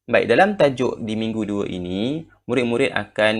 Baik, dalam tajuk di minggu 2 ini, murid-murid akan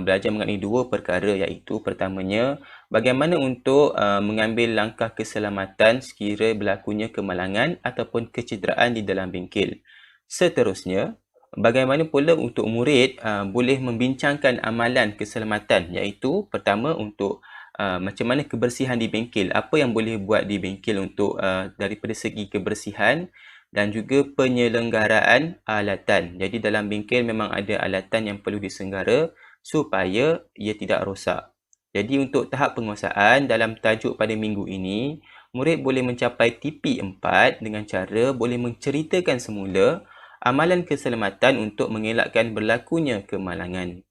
belajar mengenai dua perkara, iaitu pertamanya, bagaimana untuk mengambil langkah keselamatan sekira berlakunya kemalangan ataupun kecederaan di dalam bengkel. Seterusnya, bagaimana pula untuk murid boleh membincangkan amalan keselamatan, iaitu pertama untuk macam mana kebersihan di bengkel, apa yang boleh buat di bengkel untuk daripada segi kebersihan dan juga penyelenggaraan alatan. Jadi dalam bengkel memang ada alatan yang perlu diselenggara supaya ia tidak rosak. Jadi untuk tahap penguasaan dalam tajuk pada minggu ini, murid boleh mencapai TP4 dengan cara boleh menceritakan semula amalan keselamatan untuk mengelakkan berlakunya kemalangan.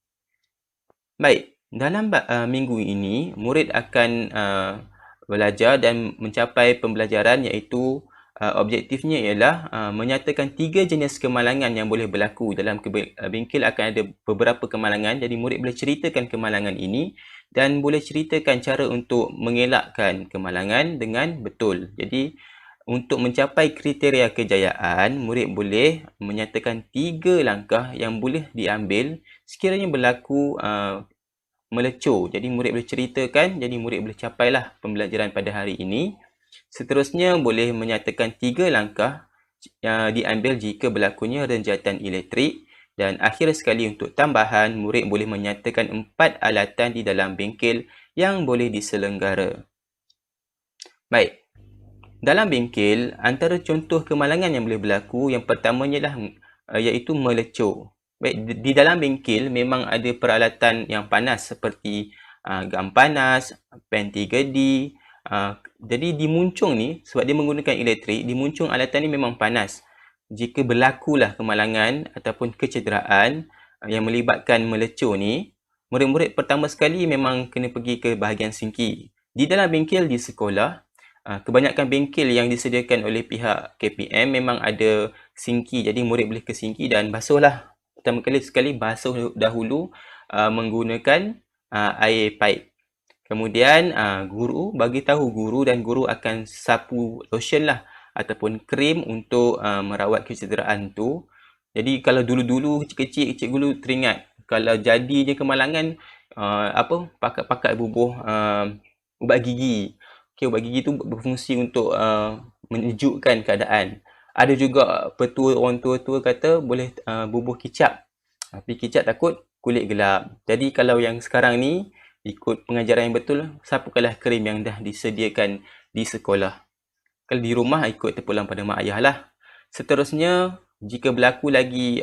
Baik, dalam minggu ini, murid akan belajar dan mencapai pembelajaran iaitu objektifnya ialah menyatakan 3 jenis kemalangan yang boleh berlaku. Dalam bengkel akan ada beberapa kemalangan, jadi murid boleh ceritakan kemalangan ini dan boleh ceritakan cara untuk mengelakkan kemalangan dengan betul. Jadi untuk mencapai kriteria kejayaan, murid boleh menyatakan 3 langkah yang boleh diambil sekiranya berlaku melecur. Jadi murid boleh ceritakan, jadi murid boleh capailah pembelajaran pada hari ini. Seterusnya boleh menyatakan 3 langkah yang diambil jika berlakunya renjatan elektrik. Dan akhir sekali untuk tambahan, murid boleh menyatakan 4 alatan di dalam bengkel yang boleh diselenggara. Baik, dalam bengkel, antara contoh kemalangan yang boleh berlaku, yang pertamanya lah iaitu melecur. Baik, di dalam bengkel memang ada peralatan yang panas seperti gam panas, pen 3D. Jadi di muncung ni, sebab dia menggunakan elektrik, di muncung alatan ni memang panas. Jika berlakulah kemalangan ataupun kecederaan yang melibatkan melecur ni, murid-murid pertama sekali memang kena pergi ke bahagian sinki. Di dalam bengkel di sekolah, kebanyakan bengkel yang disediakan oleh pihak KPM memang ada sinki, jadi murid boleh ke sinki dan basuhlah. Pertama sekali basuh dahulu menggunakan air paip. Kemudian guru bagi tahu guru dan guru akan sapu lotion lah ataupun krim untuk merawat kecederaan tu. Jadi kalau dulu-dulu kecil-kecil cikgu teringat kalau jadi je kemalangan pakat-pakat bubuh ubat gigi. Okay, ubat gigi tu berfungsi untuk menyejukkan keadaan. Ada juga petua orang tua-tua kata boleh bubuh kicap. Tapi kicap takut kulit gelap. Jadi kalau yang sekarang ni ikut pengajaran yang betul, sapukanlah krim yang dah disediakan di sekolah. Kalau di rumah ikut terpulang pada mak ayah lah. Seterusnya, jika berlaku lagi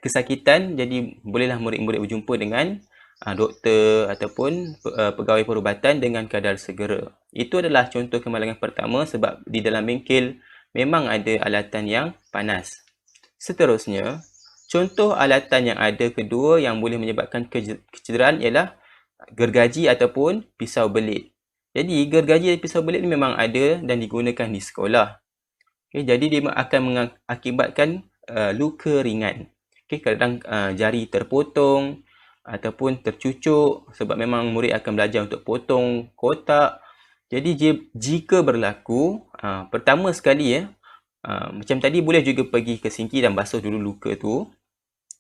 kesakitan, jadi bolehlah murid-murid berjumpa dengan doktor ataupun pegawai perubatan dengan kadar segera. Itu adalah contoh kemalangan pertama sebab di dalam bengkel memang ada alatan yang panas. Seterusnya, contoh alatan yang ada kedua yang boleh menyebabkan kecederaan ialah gergaji ataupun pisau belit. Jadi gergaji dan pisau belit ni memang ada dan digunakan di sekolah. Okay, jadi dia akan mengakibatkan luka ringan. Okay, kadang jari terpotong ataupun tercucuk sebab memang murid akan belajar untuk potong kotak. Jadi jika berlaku, pertama sekali macam tadi boleh juga pergi ke sinki dan basuh dulu luka tu.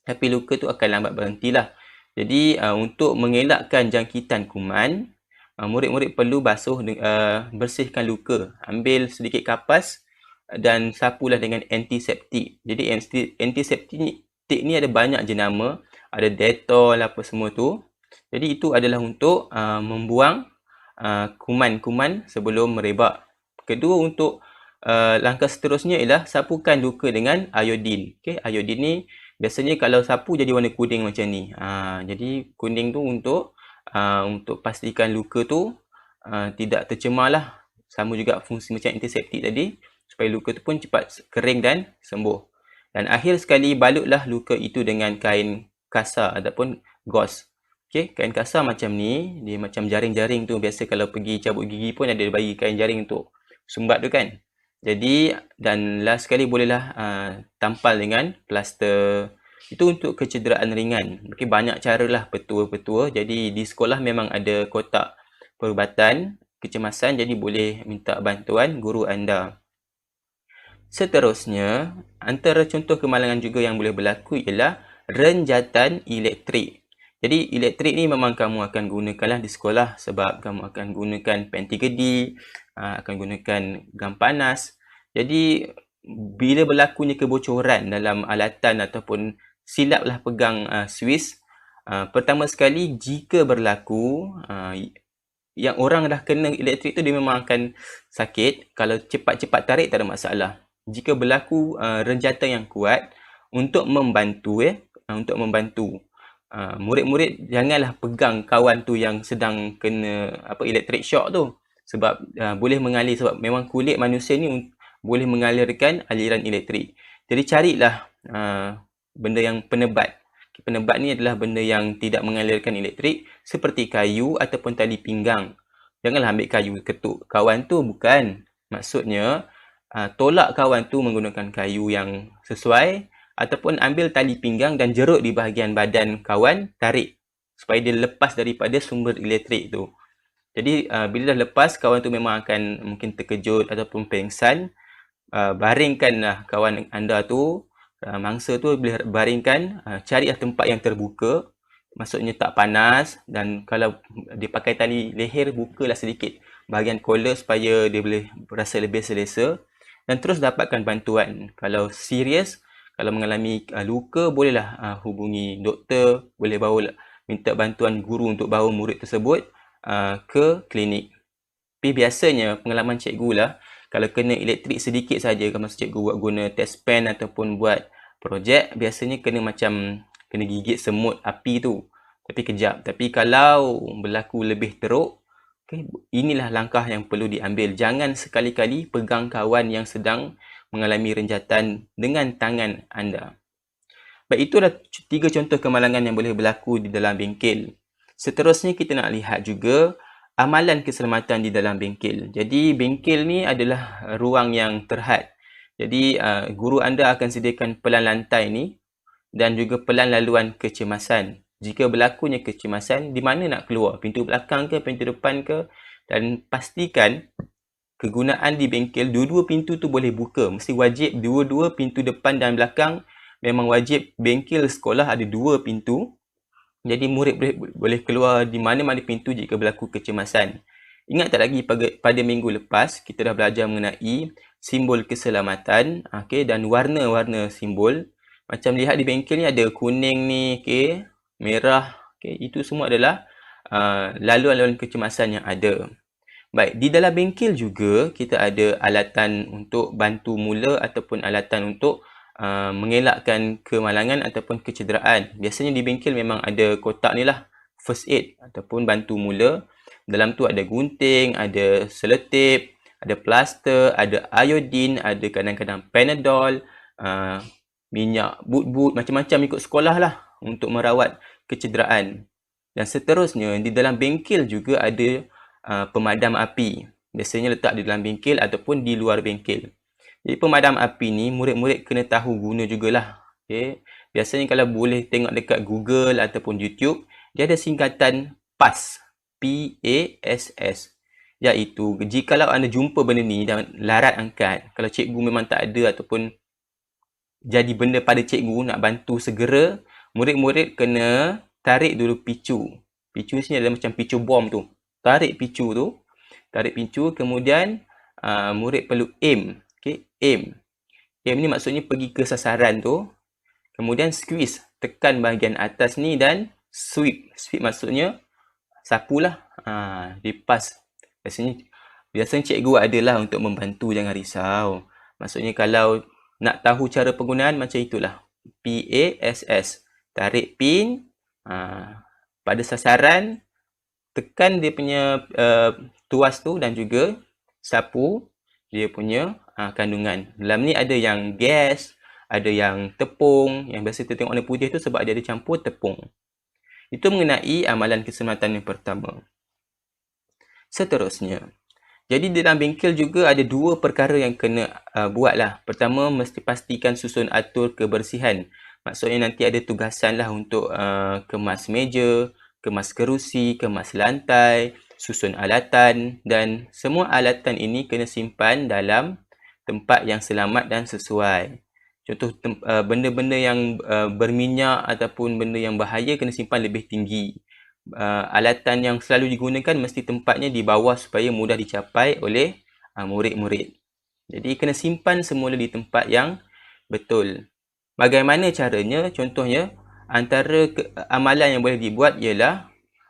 Tapi luka tu akan lambat berhentilah. Jadi untuk mengelakkan jangkitan kuman, murid-murid perlu bersihkan luka. Ambil sedikit kapas dan sapulah dengan antiseptik. Jadi antiseptik ni ada banyak jenama, ada Dettol apa semua tu. Jadi itu adalah untuk membuang kuman-kuman sebelum merebak. Kedua, untuk langkah seterusnya ialah sapukan luka dengan iodin. Okey, iodin ni biasanya kalau sapu jadi warna kuning macam ni. Jadi kuning tu untuk pastikan luka tu tidak tercemar lah. Sama juga fungsi macam antiseptik tadi, supaya luka tu pun cepat kering dan sembuh. Dan akhir sekali, balutlah luka itu dengan kain kasar ataupun gauze. Okay, kain kasar macam ni, dia macam jaring-jaring tu. Biasa kalau pergi cabut gigi pun ada bagi kain jaring untuk sumbat tu kan. Jadi, dan last sekali bolehlah tampal dengan plaster. Itu untuk kecederaan ringan. Okay, banyak caralah petua-petua. Jadi di sekolah memang ada kotak perubatan kecemasan, jadi boleh minta bantuan guru anda. Seterusnya, antara contoh kemalangan juga yang boleh berlaku ialah renjatan elektrik. Jadi elektrik ni memang kamu akan gunakanlah di sekolah sebab kamu akan gunakan pen 3D, akan gunakan gam panas. Jadi bila berlakunya kebocoran dalam alatan ataupun silaplah pegang suis, pertama sekali jika berlaku yang orang dah kena elektrik tu dia memang akan sakit. Kalau cepat-cepat tarik tak ada masalah. Jika berlaku renjatan yang kuat untuk membantu murid-murid janganlah pegang kawan tu yang sedang kena elektrik shock tu sebab boleh mengalir sebab memang kulit manusia ni boleh mengalirkan aliran elektrik. Jadi carilah benda yang penebat. Penebat ni adalah benda yang tidak mengalirkan elektrik seperti kayu ataupun tali pinggang. Janganlah ambil kayu ketuk kawan tu, bukan. Maksudnya tolak kawan tu menggunakan kayu yang sesuai ataupun ambil tali pinggang dan jerut di bahagian badan kawan, tarik supaya dia lepas daripada sumber elektrik tu. Jadi bila dah lepas, kawan tu memang akan mungkin terkejut ataupun pengsan. Baringkanlah kawan anda tu, mangsa tu boleh baringkan, carilah tempat yang terbuka, maksudnya tak panas, dan kalau dia pakai tali leher, bukalah sedikit bahagian collar supaya dia boleh rasa lebih selesa dan terus dapatkan bantuan. Kalau serius, kalau mengalami luka, bolehlah hubungi doktor, boleh minta bantuan guru untuk bawa murid tersebut ke klinik. Tapi biasanya pengalaman cikgu lah, kalau kena elektrik sedikit saja, kalau masa cikgu buat guna test pen ataupun buat projek, biasanya kena gigit semut api tu. Tapi kejap. Tapi kalau berlaku lebih teruk, inilah langkah yang perlu diambil. Jangan sekali-kali pegang kawan yang sedang mengalami renjatan dengan tangan anda. Baik, itu adalah 3 contoh kemalangan yang boleh berlaku di dalam bengkel. Seterusnya kita nak lihat juga amalan keselamatan di dalam bengkel. Jadi bengkel ni adalah ruang yang terhad. Jadi guru anda akan sediakan pelan lantai ni dan juga pelan laluan kecemasan. Jika berlakunya kecemasan, di mana nak keluar? Pintu belakang ke, pintu depan ke? Dan pastikan kegunaan di bengkel, dua-dua pintu tu boleh buka. Mesti wajib dua-dua pintu depan dan belakang. Memang wajib bengkel sekolah ada 2 pintu. Jadi murid boleh keluar di mana-mana pintu jika berlaku kecemasan. Ingat tak lagi pada minggu lepas, kita dah belajar mengenai simbol keselamatan, dan warna-warna simbol. Macam lihat di bengkel ni ada kuning ni, merah, itu semua adalah laluan-laluan kecemasan yang ada. Baik, di dalam bengkel juga kita ada alatan untuk bantu mula ataupun alatan untuk mengelakkan kemalangan ataupun kecederaan. Biasanya di bengkel memang ada kotak ni lah, first aid ataupun bantu mula. Dalam tu ada gunting, ada selotip, ada plaster, ada iodine, ada kadang-kadang Panadol, minyak but-but, macam-macam ikut sekolah lah untuk merawat kecederaan. Dan seterusnya, di dalam bengkel juga ada pemadam api. Biasanya letak di dalam bengkel ataupun di luar bengkel. Jadi pemadam api ni murid-murid kena tahu guna jugalah. Biasanya kalau boleh tengok dekat Google ataupun YouTube, dia ada singkatan PASS. P-A-S-S. Iaitu jikalau anda jumpa benda ni dan larat angkat, kalau cikgu memang tak ada ataupun jadi benda pada cikgu nak bantu segera, murid-murid kena tarik dulu picu. Picu sini adalah macam picu bom tu. Tarik picu, kemudian murid perlu aim. Aim ni maksudnya pergi ke sasaran tu. Kemudian squeeze, tekan bahagian atas ni dan sweep. Sweep maksudnya sapulah. Lipas. Biasanya cikgu adalah untuk membantu, jangan risau. Maksudnya kalau nak tahu cara penggunaan macam itulah. P-A-S-S. Tarik pin pada sasaran, tekan dia punya tuas tu dan juga sapu dia punya kandungan. Dalam ni ada yang gas, ada yang tepung. Yang biasa kita tengok warna putih tu sebab dia ada campur tepung. Itu mengenai amalan keselamatan yang pertama. Seterusnya, jadi dalam bengkel juga ada 2 perkara yang kena buatlah. Pertama, mesti pastikan susun atur kebersihan. Maksudnya nanti ada tugasan lah untuk kemas meja, kemas kerusi, kemas lantai, susun alatan, dan semua alatan ini kena simpan dalam tempat yang selamat dan sesuai. Contoh benda-benda yang berminyak ataupun benda yang bahaya kena simpan lebih tinggi. Alatan yang selalu digunakan mesti tempatnya di bawah supaya mudah dicapai oleh murid-murid. Jadi kena simpan semula di tempat yang betul. Bagaimana caranya? Contohnya, antara amalan yang boleh dibuat ialah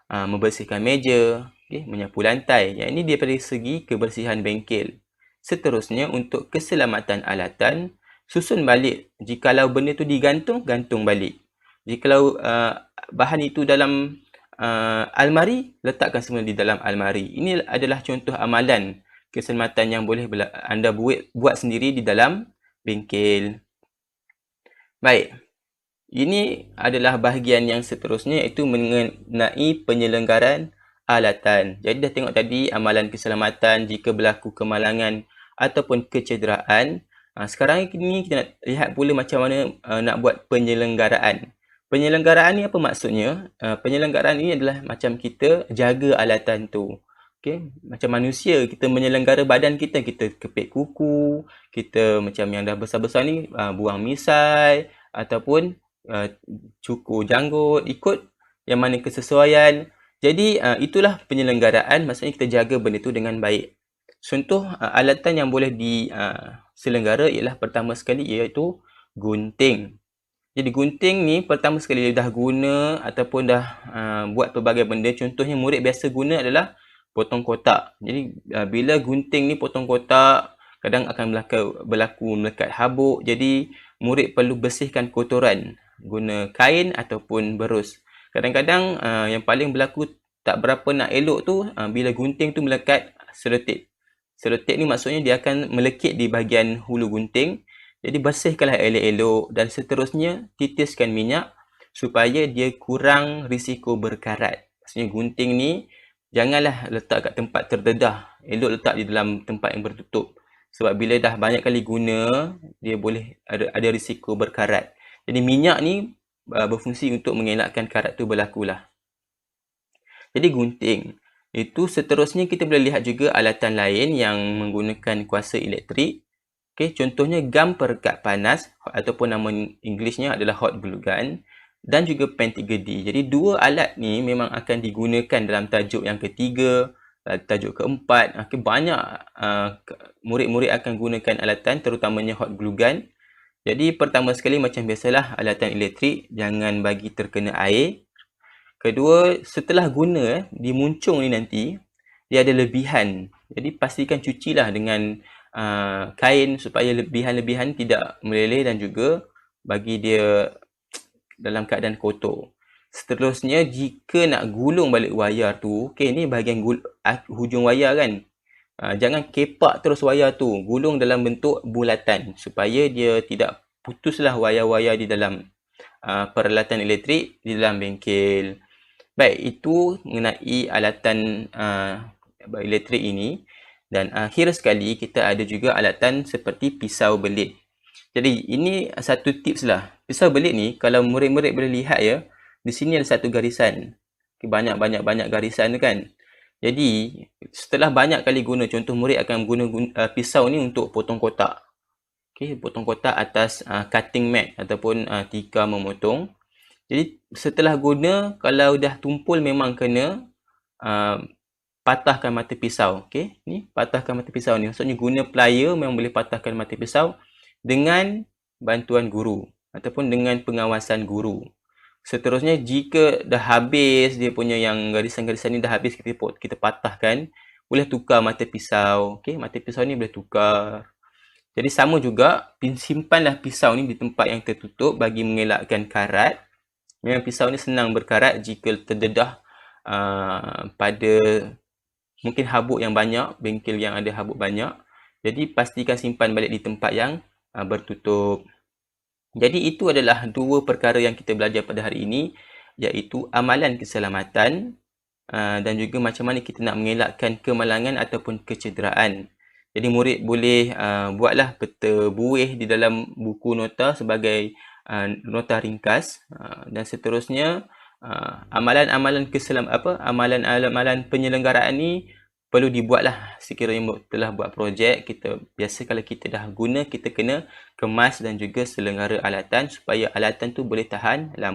membersihkan meja, menyapu lantai. Yang ini daripada segi kebersihan bengkel. Seterusnya, untuk keselamatan alatan, susun balik. Jikalau benda tu digantung, gantung balik. Jikalau bahan itu dalam almari, letakkan semula di dalam almari. Ini adalah contoh amalan keselamatan yang boleh anda buat sendiri di dalam bengkel. Baik. Ini adalah bahagian yang seterusnya, iaitu mengenai penyelenggaraan alatan. Jadi dah tengok tadi amalan keselamatan jika berlaku kemalangan ataupun kecederaan. Sekarang ini kita nak lihat pula macam mana nak buat penyelenggaraan. Penyelenggaraan ni apa maksudnya? Penyelenggaraan ini adalah macam kita jaga alatan tu. Okay? Macam manusia, kita menyelenggara badan kita, kita kepit kuku, kita macam yang dah besar-besar ni buang misai ataupun cukur janggut, ikut yang mana kesesuaian. Jadi itulah penyelenggaraan, maksudnya kita jaga benda tu dengan baik. Contoh alatan yang boleh diselenggara ialah pertama sekali iaitu gunting. Jadi gunting ni pertama sekali dah guna ataupun dah buat pelbagai benda. Contohnya murid biasa guna adalah potong kotak. Jadi bila gunting ni potong kotak, kadang akan berlaku melekat habuk. Jadi murid perlu bersihkan kotoran guna kain ataupun berus. Kadang-kadang yang paling berlaku tak berapa nak elok tu bila gunting tu melekat selotip. Selotip ni maksudnya dia akan melekit di bahagian hulu gunting. Jadi bersihkanlah elok-elok dan seterusnya titiskan minyak supaya dia kurang risiko berkarat. Maksudnya gunting ni janganlah letak kat tempat terdedah. Elok letak di dalam tempat yang bertutup. Sebab bila dah banyak kali guna, dia boleh ada risiko berkarat. Jadi minyak ni berfungsi untuk mengelakkan karat tu berlaku lah. Jadi gunting. Itu seterusnya kita boleh lihat juga alatan lain yang menggunakan kuasa elektrik. Okay, contohnya gam perekat panas ataupun nama Englishnya adalah hot glue gun dan juga pen 3D. Jadi dua alat ni memang akan digunakan dalam tajuk yang ketiga, tajuk keempat. Okay, banyak murid-murid akan gunakan alatan terutamanya hot glue gun. Jadi pertama sekali macam biasalah alatan elektrik jangan bagi terkena air. Kedua, setelah guna dimuncung ni nanti dia ada lebihan. Jadi pastikan cucilah dengan kain supaya lebihan-lebihan tidak meleleh dan juga bagi dia dalam keadaan kotor. Seterusnya, jika nak gulung balik wayar tu, okay, ni bahagian hujung wayar kan. Jangan kepak terus wayar tu. Gulung dalam bentuk bulatan supaya dia tidak putuslah wayar-wayar di dalam peralatan elektrik di dalam bengkel. Baik, itu mengenai alatan elektrik ini. Dan akhir sekali kita ada juga alatan seperti pisau belit. Jadi ini satu tips lah. Pisau belit ni kalau murid-murid boleh lihat ya, di sini ada satu garisan. Banyak garisan tu kan. Jadi setelah banyak kali guna, contoh murid akan guna pisau ni untuk potong kotak. Okay, potong kotak atas cutting mat ataupun tikar memotong. Jadi setelah guna, kalau dah tumpul memang kena patahkan mata pisau. Okay, ni patahkan mata pisau ni. Maksudnya guna plier memang boleh patahkan mata pisau dengan bantuan guru ataupun dengan pengawasan guru. Seterusnya, jika dah habis dia punya yang garisan-garisan ni dah habis kita patahkan, boleh tukar mata pisau. Okay, mata pisau ni boleh tukar. Jadi sama juga, simpanlah pisau ni di tempat yang tertutup bagi mengelakkan karat. Memang pisau ni senang berkarat jika terdedah pada mungkin habuk yang banyak, bengkel yang ada habuk banyak. Jadi pastikan simpan balik di tempat yang bertutup. Jadi itu adalah dua perkara yang kita belajar pada hari ini, iaitu amalan keselamatan dan juga macam mana kita nak mengelakkan kemalangan ataupun kecederaan. Jadi murid boleh buatlah peta buih di dalam buku nota sebagai nota ringkas dan seterusnya amalan-amalan amalan penyelenggaraan ni perlu dibuatlah sekiranya telah buat projek. Biasa kalau kita dah guna, kita kena kemas dan juga selenggara alatan supaya alatan tu boleh tahan lama.